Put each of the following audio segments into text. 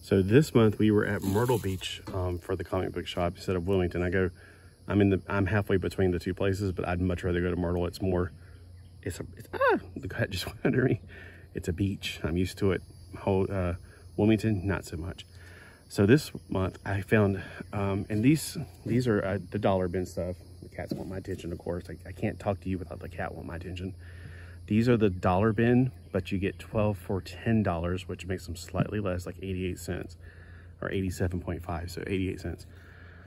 So this month we were at Myrtle Beach for the comic book shop instead of Wilmington. I'm halfway between the two places, but I'd much rather go to Myrtle. The cat just went under me. It's a beach. I'm used to it. Wilmington, not so much. So this month I found, and these are the dollar bin stuff. The cats want my attention, of course. I can't talk to you without the cat want my attention. These are the dollar bin, but you get 12 for $10, which makes them slightly less, like 88 cents or 87.5, so 88 cents.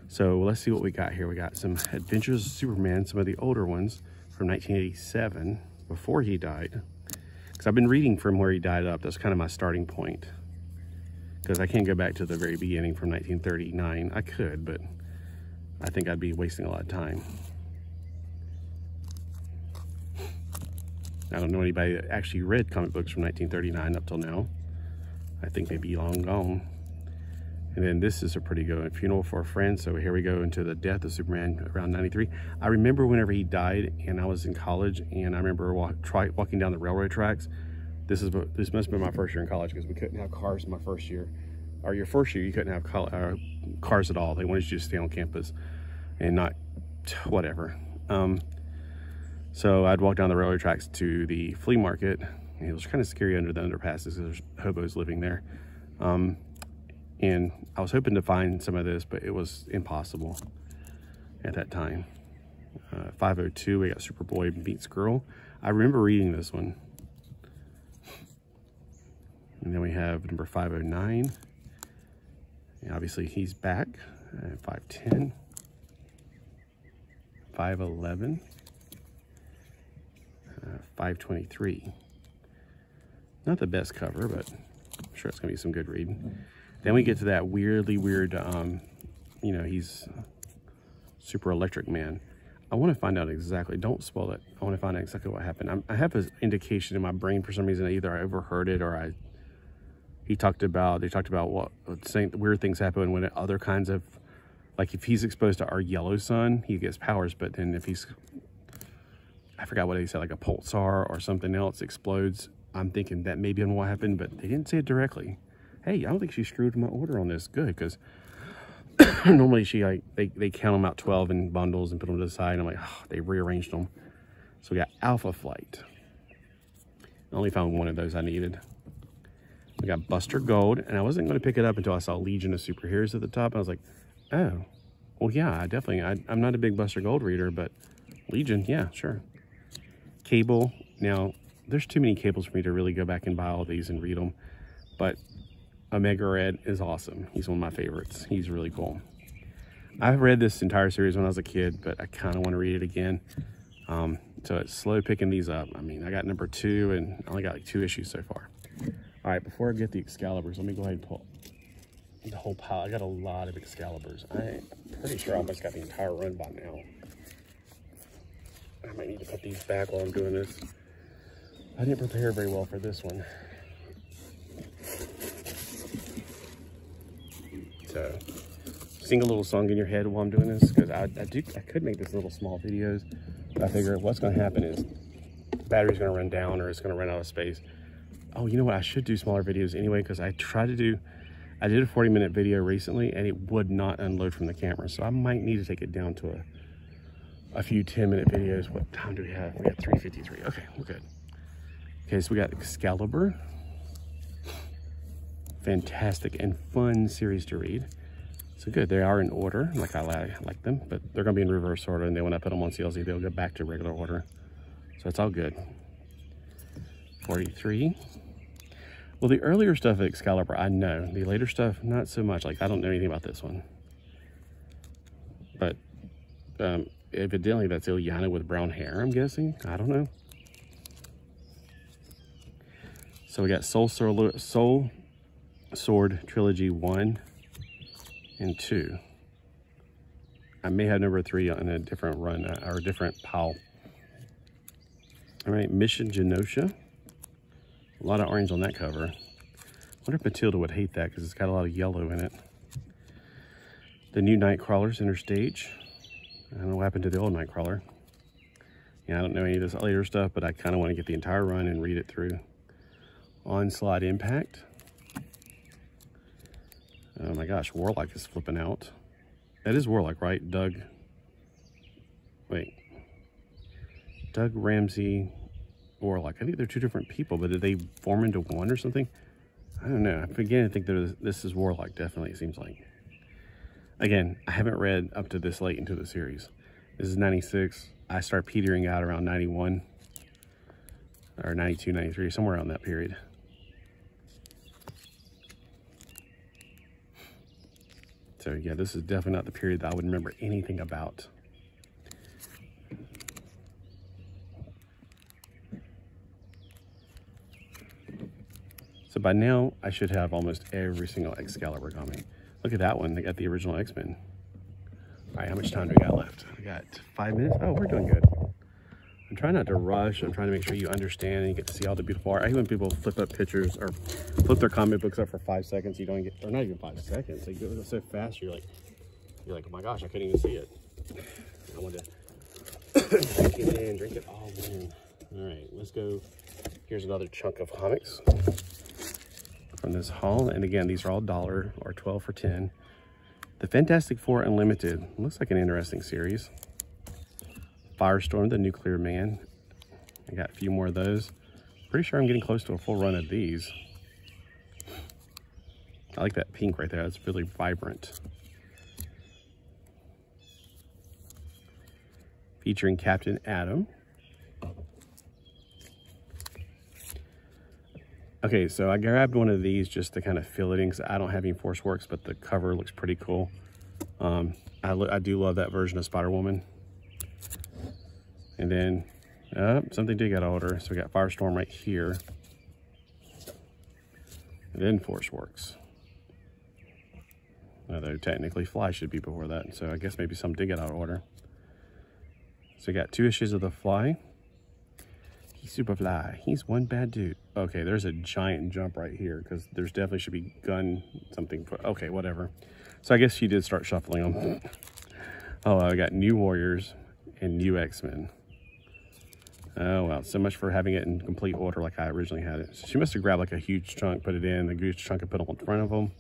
So let's see what we got here. We got some Adventures of Superman, some of the older ones from 1987, before he died. Because I've been reading from where he died up. That's kind of my starting point. Because I can't go back to the very beginning from 1939. I could, but I think I'd be wasting a lot of time. I don't know anybody that actually read comic books from 1939 up till now. I think they'd be long gone. And then this is a pretty good one, Funeral for a Friend. So here we go into the death of Superman around 93. I remember whenever he died and I was in college, and I remember walking down the railroad tracks. This must have been my first year in college, because we couldn't have cars my first year. Or your first year, you couldn't have cars at all. They wanted you to stay on campus and not whatever. So I'd walk down the railroad tracks to the flea market, and it was kind of scary under the underpasses because there's hobos living there. And I was hoping to find some of this, but it was impossible at that time. 502, we got Superboy Meets Girl. I remember reading this one. And then we have number 509. And obviously he's back. 510. 511. 523. Not the best cover, but I'm sure it's gonna be some good reading. Then we get to that weirdly weird, you know, he's super electric man. I want to find out exactly, don't spoil it. I want to find out exactly what happened. I have an indication in my brain for some reason. Either I overheard it or they talked about what, saying weird things happen when other kinds of, like if he's exposed to our yellow sun, he gets powers. But then if he's, I forgot what they said, like a pulsar or something else explodes. I'm thinking that may be what happened, but they didn't say it directly. Hey, I don't think she screwed my order on this. Good, because normally they count them out 12 in bundles and put them to the side. And I'm like, oh, they rearranged them. So we got Alpha Flight. I only found one of those I needed. We got Buster Gold, and I wasn't going to pick it up until I saw Legion of Superheroes at the top. I was like, oh, well, yeah, I'm not a big Buster Gold reader, but Legion, yeah, sure. Cable. Now, there's too many cables for me to really go back and buy all these and read them, but Omega Red is awesome. He's one of my favorites. He's really cool. I've read this entire series when I was a kid, but I kind of want to read it again. So it's slow picking these up. I mean, I got number 2 and I only got like 2 issues so far. All right, before I get the Excaliburs, let me go ahead and pull the whole pile. I got a lot of Excaliburs. I'm pretty sure I almost got the entire run by now. I might need to put these back while I'm doing this. I didn't prepare very well for this one. So, sing a little song in your head while I'm doing this, because I could make this little small videos, but I figure what's going to happen is the battery's going to run down or it's going to run out of space. Oh, you know what? I should do smaller videos anyway, because I did a 40-minute video recently and it would not unload from the camera, so I might need to take it down to a few 10-minute videos. What time do we have? We got 3:53. Okay, we're good. Okay, so we got Excalibur. Fantastic and fun series to read. So good, they are in order, like I like them, but they're gonna be in reverse order, and then when I put them on CLZ, they'll go back to regular order. So it's all good. 43. Well, the earlier stuff of Excalibur, I know. The later stuff, not so much. Like, I don't know anything about this one. But evidently that's Ilyana with brown hair, I'm guessing. I don't know. So we got Soul Sword Trilogy 1 and 2. I may have number 3 on a different run or a different pile. All right, Mission Genosha. A lot of orange on that cover. I wonder if Matilda would hate that because it's got a lot of yellow in it. The new Nightcrawler Center Stage. I don't know what happened to the old Nightcrawler. Yeah, I don't know any of this later stuff, but I kind of want to get the entire run and read it through. Onslaught Impact. gosh, Warlock is flipping out. That is Warlock, right? Doug. Wait. Doug Ramsey, Warlock. I think they're two different people, but did they form into one or something? I don't know. I began to think this is Warlock, definitely, it seems like. Again, I haven't read up to this late into the series. This is 96. I start petering out around 91. Or 92, 93, somewhere around that period. So yeah, this is definitely not the period that I would remember anything about. So by now, I should have almost every single Excalibur comic. Look at that one, they got the original X-Men. All right, how much time do we got left? We got 5 minutes. Oh, we're doing good. I'm trying not to rush. I'm trying to make sure you understand and you get to see all the beautiful art. I hate when people flip up pictures or flip their comic books up for 5 seconds. You don't get, or not even 5 seconds. They go so fast. You're like, oh my gosh, I couldn't even see it. I want to drink it in, drink it all in. All right, let's go. Here's another chunk of comics from this haul. And again, these are all $1 or 12 for 10. The Fantastic Four Unlimited looks like an interesting series. Firestorm, the Nuclear Man. I got a few more of those. Pretty sure I'm getting close to a full run of these. I like that pink right there. That's really vibrant. Featuring Captain Atom. Okay, so I grabbed one of these just to kind of fill it in because I don't have any Force Works, but the cover looks pretty cool. I do love that version of Spider-Woman. And then, something did get older. So we got Firestorm right here. And then Force Works. Although technically Fly should be before that. So I guess maybe some did get out of order. So we got 2 issues of the Fly. He's Superfly. He's one bad dude. Okay, there's a giant jump right here because there's definitely should be gun something. Okay, whatever. So I guess she did start shuffling them. Oh, I got New Warriors and New X-Men. Oh, well, so much for having it in complete order like I originally had it. So she must have grabbed like a huge chunk, put it in, the huge chunk and put it in front of them.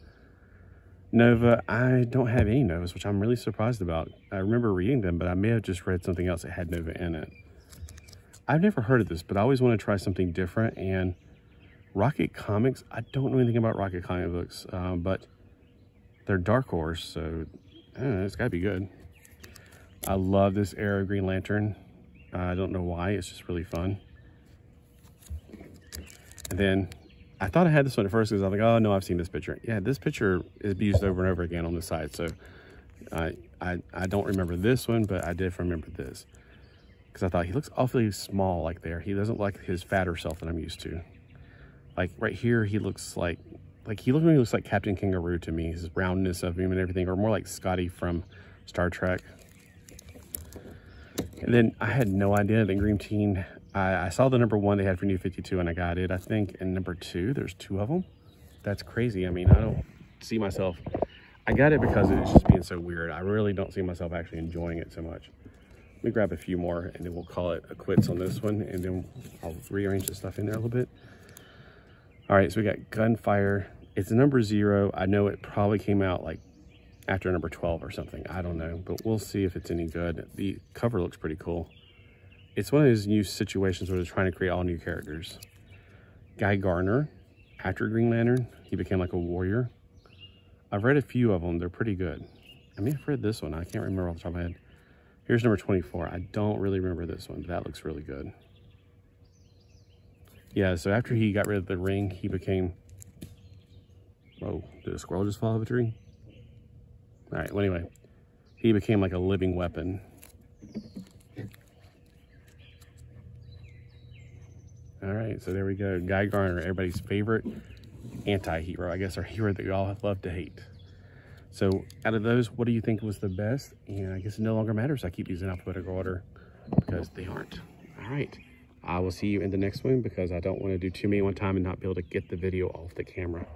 Nova, I don't have any Novas, which I'm really surprised about. I remember reading them, but I may have just read something else that had Nova in it. I've never heard of this, but I always want to try something different. And Rocket Comics, I don't know anything about Rocket comic books, but they're Dark Horse, so I don't know, it's got to be good. I love this Arrow Green Lantern. I don't know why, it's just really fun. And then I thought I had this one at first because I was like, oh no, I've seen this picture. Yeah, this picture is used over and over again on the side. So I don't remember this one, but I did remember this. Because I thought he looks awfully small like there. He doesn't look like his fatter self that I'm used to. Like right here, he looks like he looks like Captain Kangaroo to me. His roundness of him and everything, or more like Scotty from Star Trek. And then I had no idea that Green Teen, I saw the #1 they had for New 52 and I got it, I think. And #2, there's 2 of them. That's crazy. I mean, I don't see myself, I got it because it's just being so weird. I really don't see myself actually enjoying it so much. Let me grab a few more and then we'll call it a quits on this one. And then I'll rearrange the stuff in there a little bit. All right, so we got Gunfire. It's a #0. I know it probably came out like after #12 or something. I don't know, but we'll see if it's any good. The cover looks pretty cool. It's one of those new situations where they're trying to create all new characters. Guy Gardner, after Green Lantern, he became like a warrior. I've read a few of them. They're pretty good. I may have read this one. I can't remember off the top of my head. Here's #24. I don't really remember this one, but that looks really good. Yeah, so after he got rid of the ring, he became... Whoa, did a squirrel just fall off a tree? All right, well, anyway, he became like a living weapon. All right, so there we go. Guy Gardner, everybody's favorite anti-hero, I guess, or hero that we all love to hate. So out of those, what do you think was the best? And I guess it no longer matters. I keep these in alphabetical order because they aren't. All right, I will see you in the next one because I don't want to do too many one time and not be able to get the video off the camera.